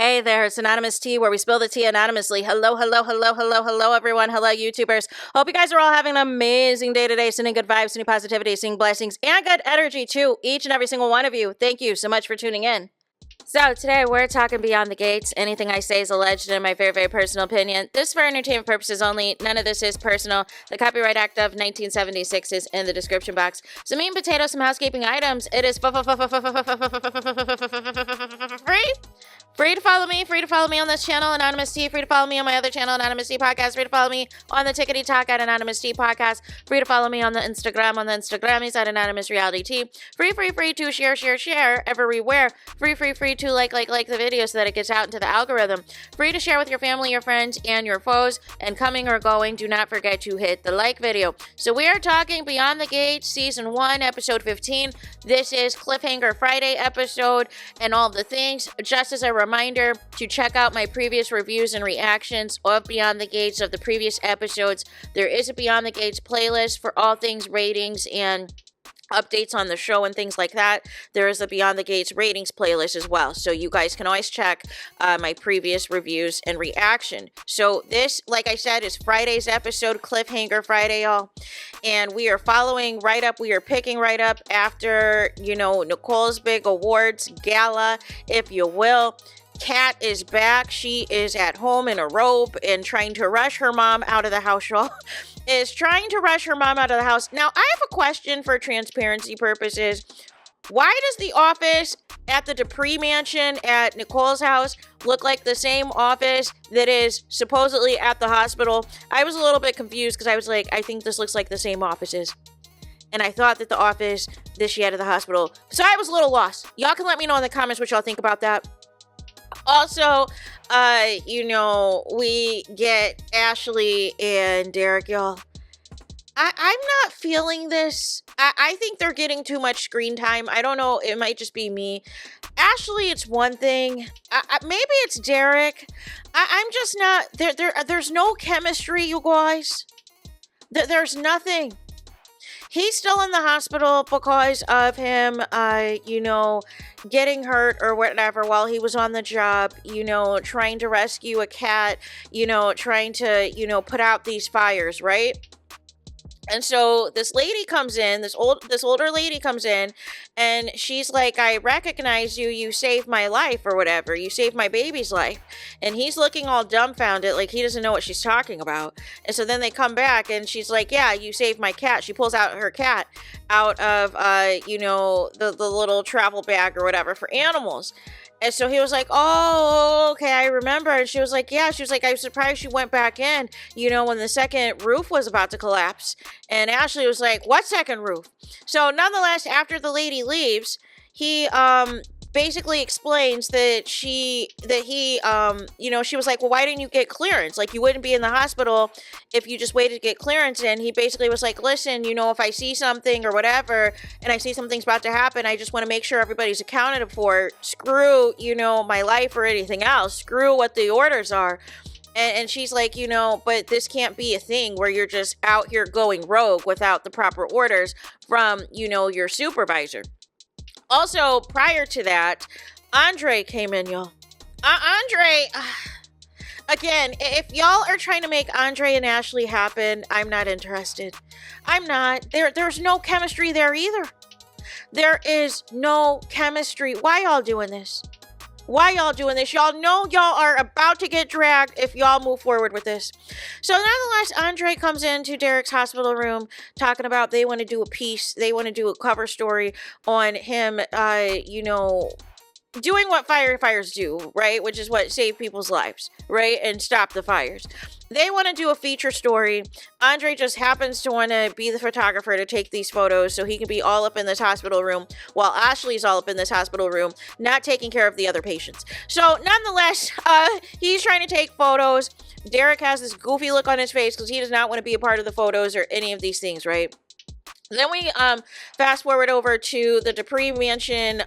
Hey there, it's Anonymous Tea, where we spill the tea anonymously. Hello, everyone. Hello, YouTubers. Hope you guys are all having an amazing day today, sending good vibes, sending positivity, sending blessings, and good energy to each and every single one of you. Thank you so much for tuning in. So today we're talking Beyond the Gates. Anything I say is alleged in my very, very personal opinion. This is for entertainment purposes only. None of this is personal. The Copyright Act of 1976 is in the description box. Some meat and potatoes, some housekeeping items. It is free. Free to follow me. Free to follow me on this channel, Anonymous Tea. Free to follow me on my other channel, Anonymous Tea Podcast. Free to follow me on the Tickety Talk at Anonymous Tea Podcast. Free to follow me on the Instagram Instagrammies at AnonymousRealityT. Free to share everywhere. Free to like the video so that it gets out into the algorithm. Free to share with your family, your friends, and your foes. And coming or going, do not forget to hit the like video. So we are talking Beyond the Gates, Season 1, Episode 15. This is Cliffhanger Friday episode and all the things. Just as a reminder to check out my previous reviews and reactions of Beyond the Gates of the previous episodes. There is a Beyond the Gates playlist for all things ratings and updates on the show and things like that. There is a Beyond the Gates ratings playlist as well, so you guys can always check my previous reviews and reaction. So this, like I said, is Friday's episode, Cliffhanger Friday, y'all, and we are following right up. We are picking right up after, you know, Nicole's big awards gala, if you will. Kat is back. She is at home in a robe and trying to rush her mom out of the house, y'all. Is trying to rush her mom out of the house. Now, I have a question for transparency purposes. Why does the office at the Dupree mansion at Nicole's house look like the same office that is supposedly at the hospital? I was a little bit confused because I was like, I think this looks like the same offices. And I thought that the office that she had at the hospital. So I was a little lost. Y'all can let me know in the comments what y'all think about that. Also, you know, we get Ashley and Derek, y'all. I'm not feeling this. I think they're getting too much screen time. I don't know. It might just be me. Ashley, it's one thing. Maybe it's Derek. I'm just not. There's no chemistry, you guys. There's nothing. He's still in the hospital because of him, you know, getting hurt or whatever while he was on the job, you know, trying to rescue a cat, you know, trying to, you know, put out these fires, right? And so this lady comes in, this older lady comes in, and she's like, I recognize you, you saved my life or whatever, you saved my baby's life. And he's looking all dumbfounded, like he doesn't know what she's talking about. And so then they come back and she's like, yeah, you saved my cat. She pulls out her cat out of, you know, the little travel bag or whatever for animals. And so he was like, oh, okay, I remember. And she was like, yeah. She was like, I was surprised she went back in, you know, when the second roof was about to collapse. And Ashley was like, what second roof? So nonetheless, after the lady leaves, he basically explains that he, you know, she was like, well, why didn't you get clearance? Like, you wouldn't be in the hospital if you just waited to get clearance. And he basically was like, listen, you know, if I see something or whatever, and I see something's about to happen, I just want to make sure everybody's accounted for. Screw, you know, my life or anything else. Screw what the orders are. And she's like, you know, but this can't be a thing where you're just out here going rogue without the proper orders from, you know, your supervisor. Also, prior to that, Andre came in, y'all. Andre, again, if y'all are trying to make Andre and Ashley happen, I'm not interested. I'm not. There's no chemistry there either. There is no chemistry. Why y'all doing this? Why y'all doing this? Y'all know y'all are about to get dragged if y'all move forward with this. So nonetheless, Andre comes into Derek's hospital room talking about they want to do a piece. They want to do a cover story on him, you know, doing what firefighters do, right? Which is what saved people's lives, right? And stop the fires. They want to do a feature story. Andre just happens to want to be the photographer to take these photos so he can be all up in this hospital room while Ashley's all up in this hospital room, not taking care of the other patients. So nonetheless, he's trying to take photos. Derek has this goofy look on his face because he does not want to be a part of the photos or any of these things, right? Then we fast forward over to the Dupree mansion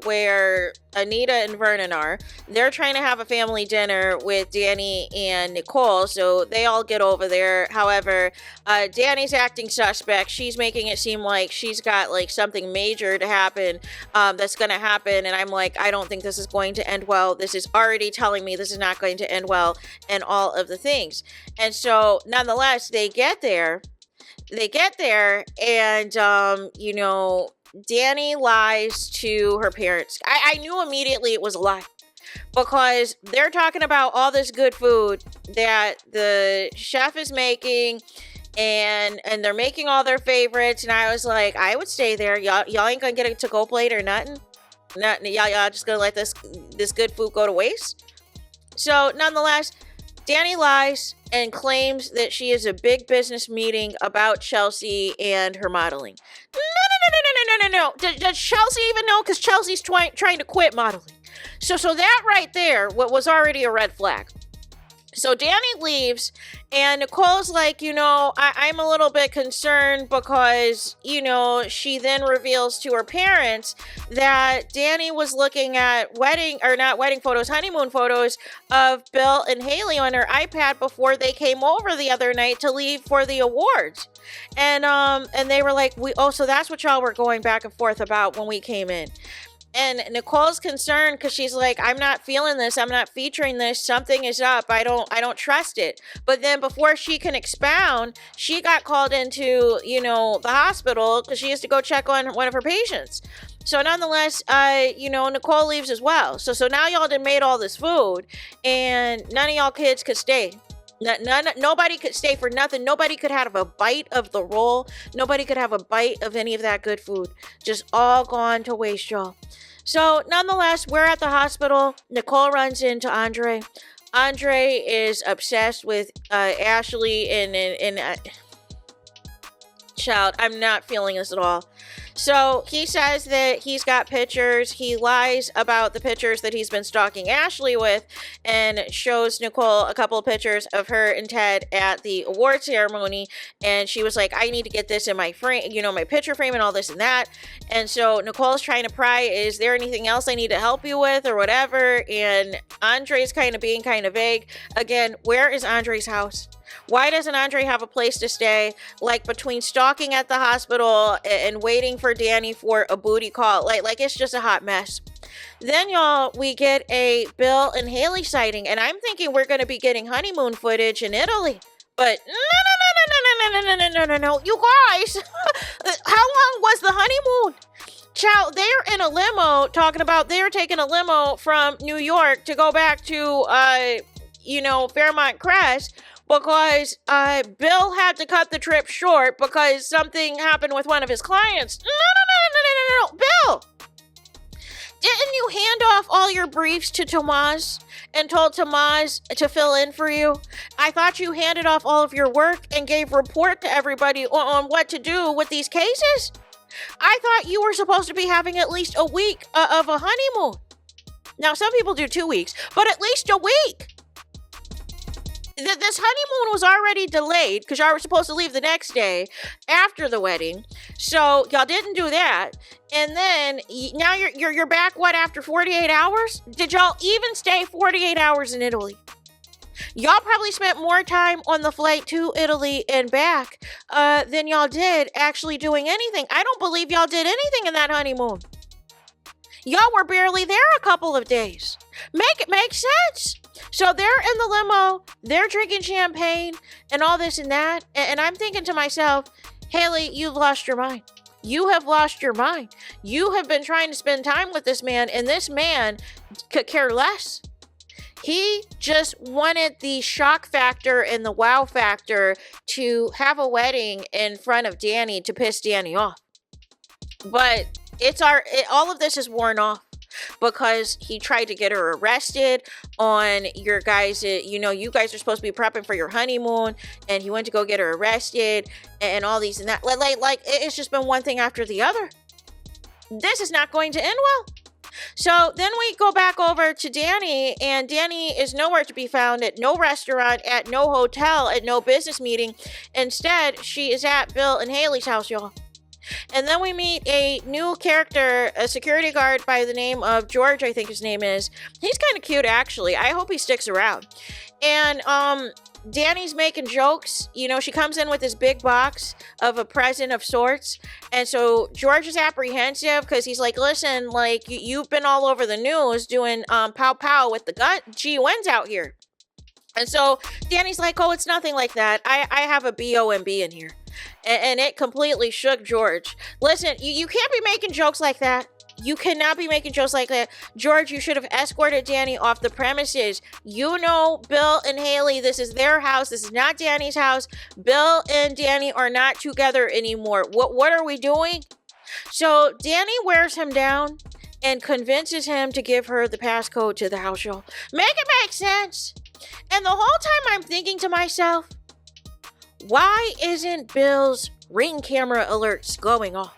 where Anita and Vernon are. They're trying to have a family dinner with DANI and Nicole, so they all get over there. However, DANI's acting suspect. She's making it seem like she's got like something major to happen that's going to happen, and I'm like, I don't think this is going to end well. This is already telling me this is not going to end well, and all of the things. And so nonetheless, they get there and DANI lies to her parents. I knew immediately it was a lie, because they're talking about all this good food that the chef is making, and they're making all their favorites, and I was like, I would stay there. Y'all ain't gonna get a to-go plate or nothing. Y'all just gonna let this good food go to waste. So nonetheless, DANI lies and claims that she is a big business meeting about Chelsea and her modeling. No. Does Chelsea even know? Because Chelsea's trying to quit modeling. So that right there, what was already a red flag. So DANI leaves, and Nicole's like, I'm a little bit concerned because, she then reveals to her parents that DANI was looking at honeymoon photos of Bill and Haley on her iPad before they came over the other night to leave for the awards. And they were like, so that's what y'all were going back and forth about when we came in. And Nicole's concerned because she's like, I'm not feeling this. I'm not featuring this. Something is up. I don't trust it. But then before she can expound, she got called into, the hospital because she has to go check on one of her patients. So nonetheless, Nicole leaves as well. So now y'all done made all this food, and none of y'all kids could stay. Nobody could stay for nothing. Nobody could have a bite of the roll. Nobody could have a bite of any of that good food. Just all gone to waste, y'all. So nonetheless, we're at the hospital. Nicole runs into Andre. Andre is obsessed with Ashley and child. I'm not feeling this at all. So he says that he's got pictures. He lies about the pictures that he's been stalking Ashley with, and shows Nicole a couple of pictures of her and Ted at the award ceremony. And she was like, I need to get this in my frame, my picture frame and all this and that. And so Nicole's trying to pry, is there anything else I need to help you with or whatever? And Andre's kind of being kind of vague. Again, where is Andre's house? Why doesn't Andre have a place to stay? Like, between stalking at the hospital and waiting for DANI for a booty call, like it's just a hot mess. Then, y'all, we get a Bill and Haley sighting, and I'm thinking we're going to be getting honeymoon footage in Italy. But no, you guys, how long was the honeymoon? Child, they're in a limo talking about they're taking a limo from New York to go back to, Fairmont Crest, because Bill had to cut the trip short because something happened with one of his clients. No, Bill! Didn't you hand off all your briefs to Tomas and told Tomas to fill in for you? I thought you handed off all of your work and gave report to everybody on what to do with these cases. I thought you were supposed to be having at least a week of a honeymoon. Now, some people do 2 weeks, but at least a week. This honeymoon was already delayed because y'all were supposed to leave the next day after the wedding. So y'all didn't do that. And then now you're back, after 48 hours? Did y'all even stay 48 hours in Italy? Y'all probably spent more time on the flight to Italy and back than y'all did actually doing anything. I don't believe y'all did anything in that honeymoon. Y'all were barely there a couple of days. Make it make sense. So they're in the limo, they're drinking champagne and all this and that. And I'm thinking to myself, Haley, you've lost your mind. You have lost your mind. You have been trying to spend time with this man, and this man could care less. He just wanted the shock factor and the wow factor to have a wedding in front of DANI to piss DANI off. But all of this is worn off because he tried to get her arrested on your guys. You guys are supposed to be prepping for your honeymoon, and he went to go get her arrested and all these and that. Like it's just been one thing after the other. This is not going to end well. So then we go back over to DANI, and DANI is nowhere to be found at no restaurant, at no hotel, at no business meeting. Instead, she is at Bill and Haley's house, y'all. And then we meet a new character, a security guard by the name of George, I think his name is. He's kind of cute, actually. I hope he sticks around. And Danny's making jokes. You know, she comes in with this big box of a present of sorts. And so George is apprehensive because he's like, listen, like, you've been all over the news doing pow pow with the GUNs out here. And so Danny's like, oh, it's nothing like that. I have a BOMB in here. And it completely shook George. Listen, you can't be making jokes like that. You cannot be making jokes like that. George, you should have escorted Danny off the premises. You know, Bill and Haley, this is their house. This is not Danny's house. Bill and Danny are not together anymore. What are we doing? So Danny wears him down and convinces him to give her the passcode to the house show. Make it make sense. And the whole time I'm thinking to myself, why isn't Bill's Ring camera alerts going off?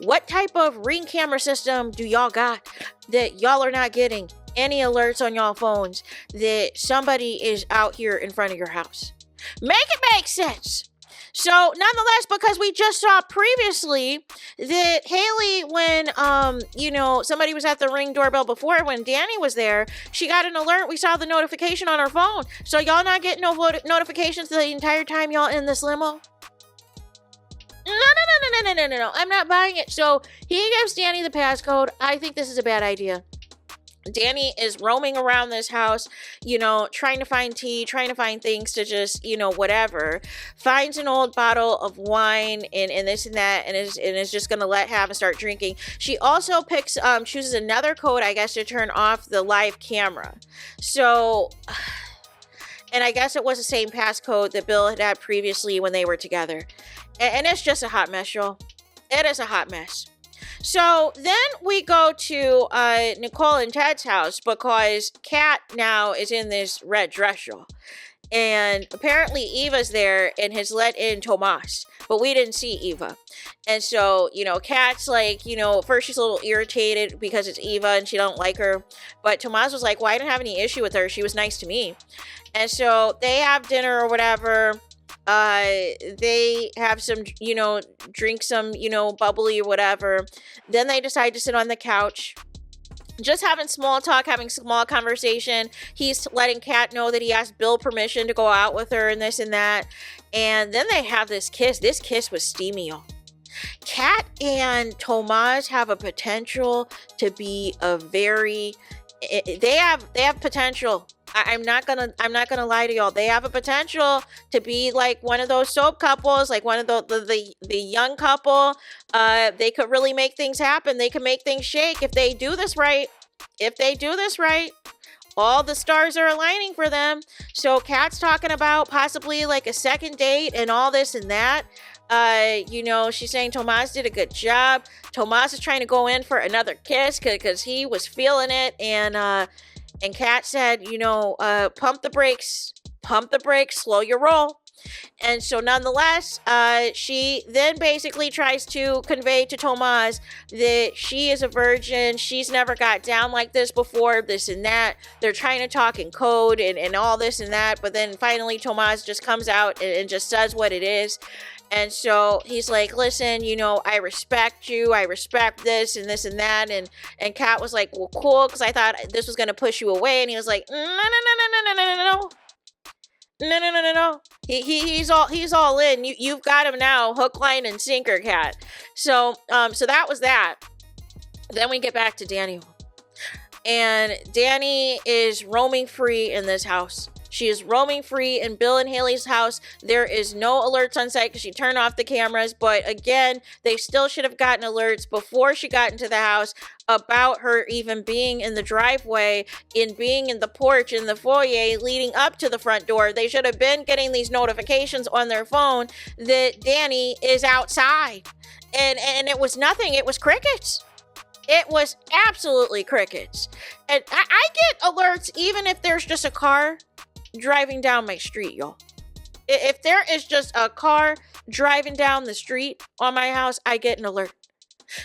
What type of Ring camera system do y'all got that y'all are not getting any alerts on y'all phones that somebody is out here in front of your house? Make it make sense. So nonetheless, because we just saw previously that Haley, when, somebody was at the Ring doorbell before, when Danny was there, she got an alert. We saw the notification on her phone. So y'all not getting no notifications the entire time y'all in this limo? No. I'm not buying it. So he gives Danny the passcode. I think this is a bad idea. Danny is roaming around this house, trying to find tea, trying to find things to just, whatever. Finds an old bottle of wine and this and that, and is just going to let have and start drinking. She also chooses another code, I guess, to turn off the live camera. So, and I guess it was the same passcode that Bill had previously when they were together. And it's just a hot mess, y'all. It is a hot mess. So then we go to Nicole and Ted's house because Kat now is in this red dress, y'all. And apparently Eva's there and has let in Tomas, but we didn't see Eva. And so, Kat's like, first she's a little irritated because it's Eva and she don't like her. But Tomas was like, well, I didn't have any issue with her. She was nice to me. And so they have dinner or whatever. They have some, drink some, bubbly or whatever. Then they decide to sit on the couch, just having small talk, having small conversation. He's letting Kat know that he asked Bill permission to go out with her and this and that. And then they have this kiss. This kiss was steamy, y'all. Kat and Tomas have a potential to be they have potential. I'm not gonna lie to y'all. They have a potential to be like one of those soap couples, like one of the young couple. They could really make things happen. They could make things shake if they do this right. All the stars are aligning for them. So Kat's talking about possibly like a second date and all this and that. She's saying Tomas did a good job. Tomas is trying to go in for another kiss because he was feeling it. And Kat said, pump the brakes, slow your roll. And so nonetheless, she then basically tries to convey to Tomas that she is a virgin. She's never got down like this before, this and that. They're trying to talk in code and all this and that. But then finally, Tomas just comes out and just says what it is. And so he's like, listen, I respect you. I respect this and that. And Kat was like, well, cool, because I thought this was going to push you away. And he was like, no. He's all in. You've got him now, hook, line, and sinker, Kat. So that was that. Then we get back to Danny. And Danny is roaming free in this house. She is roaming free in Bill and Haley's house. There is no alerts on site because she turned off the cameras. But again, they still should have gotten alerts before she got into the house about her even being in the driveway, in being in the porch, in the foyer leading up to the front door. They should have been getting these notifications on their phone that Danny is outside. And it was nothing. It was crickets. It was absolutely crickets. And I get alerts even if there's just a car driving down my street, y'all. If there is just a car driving down the street on my house, I get an alert.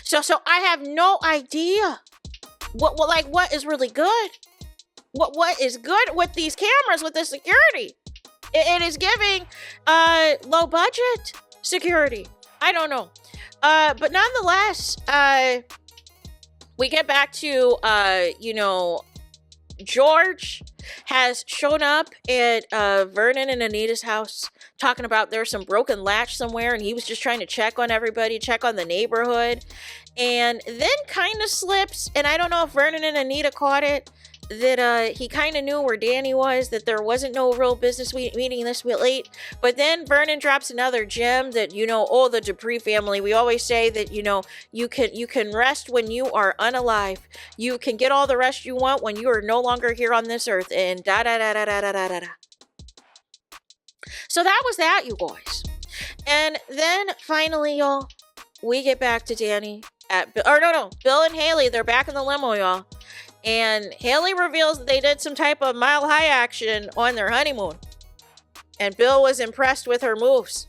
So I have no idea what is really good. What is good with these cameras, with the security? It is giving low budget security. I don't know. But nonetheless, we get back to, George has shown up at Vernon and Anita's house talking about there's some broken latch somewhere, and he was just trying to check on everybody, check on the neighborhood, and then kind of slips, and I don't know if Vernon and Anita caught it, that he kind of knew where Danny was, that there wasn't no real business meeting this late. But then Vernon drops another gem that, the Dupree family, we always say that, you can rest when you are unalive. You can get all the rest you want when you are no longer here on this earth, and da da da da da da da da. So that was that, you guys. And then finally, y'all, we get back to Danny Bill and Haley, they're back in the limo, y'all. And Haley reveals that they did some type of mile high action on their honeymoon. And Bill was impressed with her moves.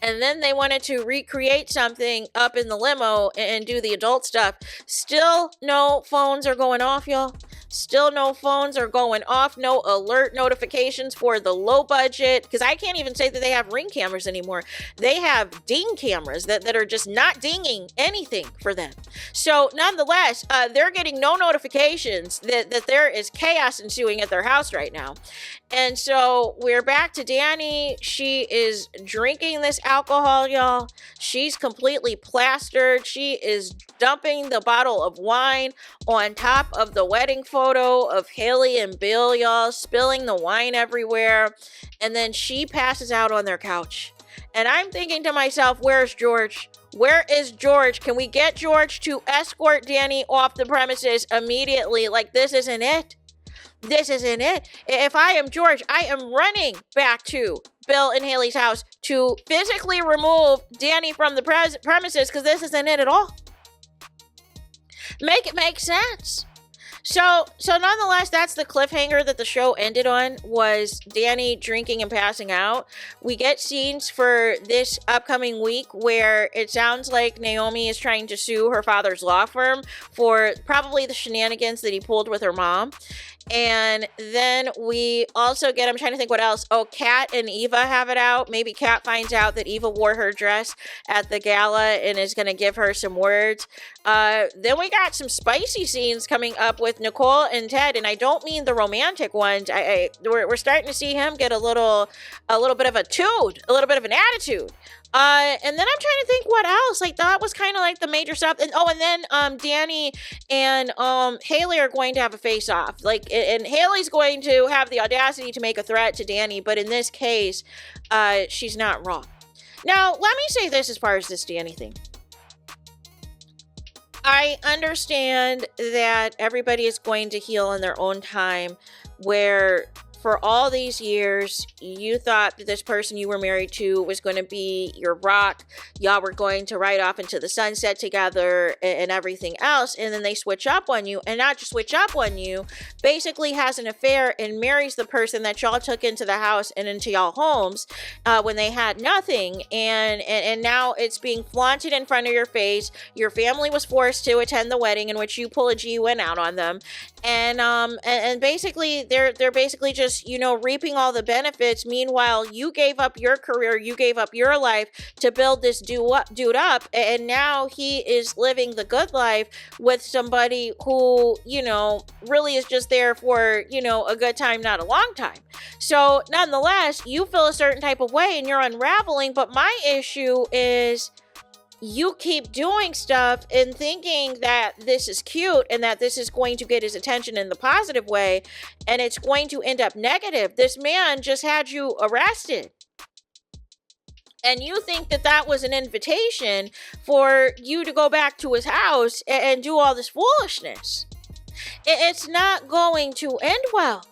And then they wanted to recreate something up in the limo and do the adult stuff. Still no phones are going off, y'all. Still no phones are going off. No alert notifications for the low budget. Because I can't even say that they have Ring cameras anymore. They have ding cameras that are just not dinging anything for them. So nonetheless, they're getting no notifications that there is chaos ensuing at their house right now. And so we're back to Danny. She is drinking this alcohol, y'all. She's completely plastered. She is dumping the bottle of wine on top of the wedding photo of Haley and Bill, y'all, spilling the wine everywhere. And then she passes out on their couch. And I'm thinking to myself, where's George? Where is George? Can we get George to escort Danny off the premises immediately? Like, this isn't it. This isn't it. If I am George, I am running back to Bill and Haley's house to physically remove Danny from the premises, because this isn't it at all. Make it make sense. So nonetheless, that's the cliffhanger that the show ended on, was Danny drinking and passing out. We get scenes for this upcoming week where it sounds like Naomi is trying to sue her father's law firm for probably the shenanigans that he pulled with her mom. And then we also get, I'm trying to think what else. Oh, Kat and Eva have it out. Maybe Kat finds out that Eva wore her dress at the gala and is going to give her some words. Then we got some spicy scenes coming up with Nicole and Ted. And I don't mean the romantic ones. We're starting to see him get a little bit of a little bit of an attitude. And then I'm trying to think what else. Like, that was kind of like the major stuff. And then Danny and Haley are going to have a face-off. Like, and Haley's going to have the audacity to make a threat to Danny, but in this case, she's not wrong. Now, let me say this as far as this Danny thing. I understand that everybody is going to heal in their own time, where for all these years, you thought that this person you were married to was going to be your rock. Y'all were going to ride off into the sunset together and everything else. And then they switch up on you, and not just switch up on you, basically has an affair and marries the person that y'all took into the house and into y'all homes when they had nothing. And now it's being flaunted in front of your face. Your family was forced to attend the wedding in which you pull a GUN out on them. And basically they're basically just, reaping all the benefits. Meanwhile, you gave up your career, you gave up your life to build this dude up, and now he is living the good life with somebody who, really is just there for, a good time, not a long time. So nonetheless, you feel a certain type of way and you're unraveling. But my issue is, you keep doing stuff and thinking that this is cute and that this is going to get his attention in the positive way, and it's going to end up negative. This man just had you arrested, and you think that that was an invitation for you to go back to his house and do all this foolishness. It's not going to end well.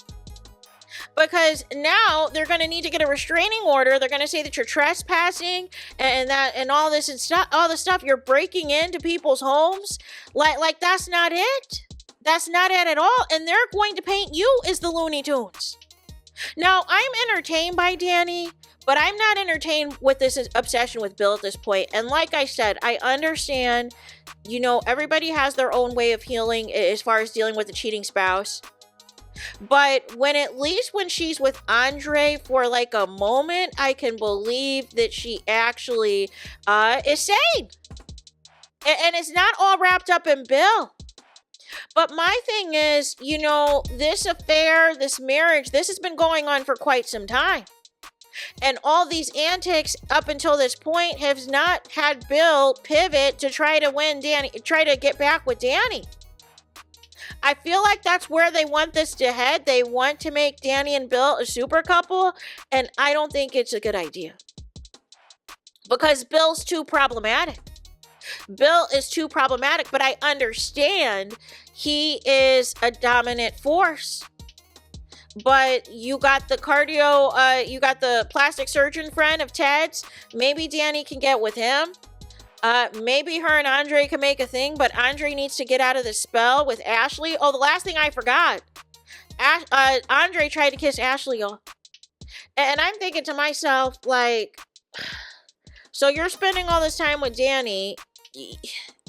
Because now they're going to need to get a restraining order. They're going to say that you're trespassing and all this and stuff, all the stuff. You're breaking into people's homes. Like that's not it. That's not it at all. And they're going to paint you as the Looney Tunes. Now, I'm entertained by Danny, but I'm not entertained with this obsession with Bill at this point. And like I said, I understand, everybody has their own way of healing as far as dealing with a cheating spouse. But at least when she's with Andre for like a moment, I can believe that she actually is sane. And it's not all wrapped up in Bill. But my thing is, you know, this affair, this marriage, this has been going on for quite some time. And all these antics up until this point have not had Bill pivot to try to win DANI, try to get back with DANI. I feel like that's where they want this to head. They want to make DANI and Bill a super couple, and I don't think it's a good idea. Because Bill's too problematic. Bill is too problematic, but I understand he is a dominant force. But you got the you got the plastic surgeon friend of Ted's. Maybe DANI can get with him. Maybe her and Andre can make a thing, but Andre needs to get out of the spell with Ashley. Oh, the last thing I forgot. Andre tried to kiss Ashley off. And I'm thinking to myself, like, so you're spending all this time with DANI,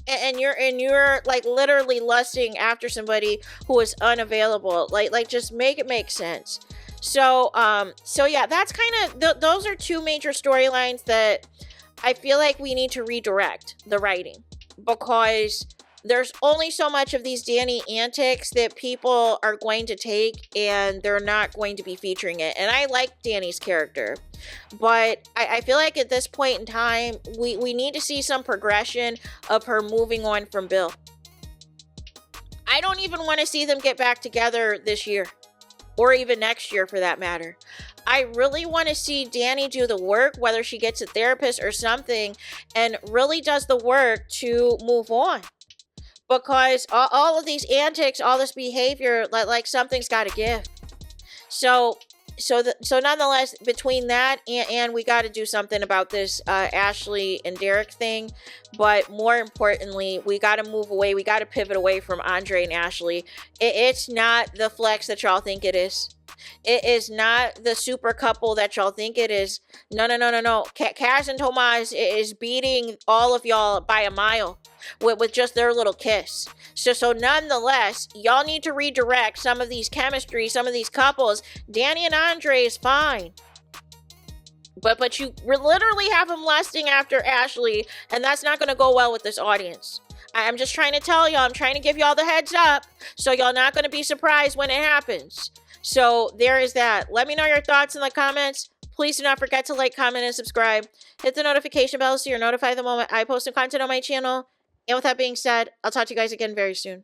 and you're like literally lusting after somebody who is unavailable. Like just make it make sense. So yeah, that's kind of those are two major storylines that I feel like we need to redirect the writing, because there's only so much of these DANI antics that people are going to take, and they're not going to be featuring it. And I like DANI's character, but I feel like at this point in time, we need to see some progression of her moving on from Bill. I don't even want to see them get back together this year, or even next year for that matter. I really want to see DANI do the work, whether she gets a therapist or something, and really does the work to move on. Because all of these antics, all this behavior, like something's got to give. So nonetheless, between that and we got to do something about this Ashley and Derek thing. But more importantly, we got to move away. We got to pivot away from Andre and Ashley. It's not the flex that y'all think it is. It is not the super couple that y'all think it is. No. Kaz and Tomas is beating all of y'all by a mile with just their little kiss. So nonetheless, y'all need to redirect some of these chemistry, some of these couples. DANI and Andre is fine. But you literally have him lusting after Ashley, and that's not going to go well with this audience. I'm just trying to tell y'all, I'm trying to give y'all the heads up, so y'all not going to be surprised when it happens. So there is that. Let me know your thoughts in the comments. Please do not forget to like, comment, and subscribe. Hit the notification bell so you're notified the moment I post new content on my channel. And with that being said, I'll talk to you guys again very soon.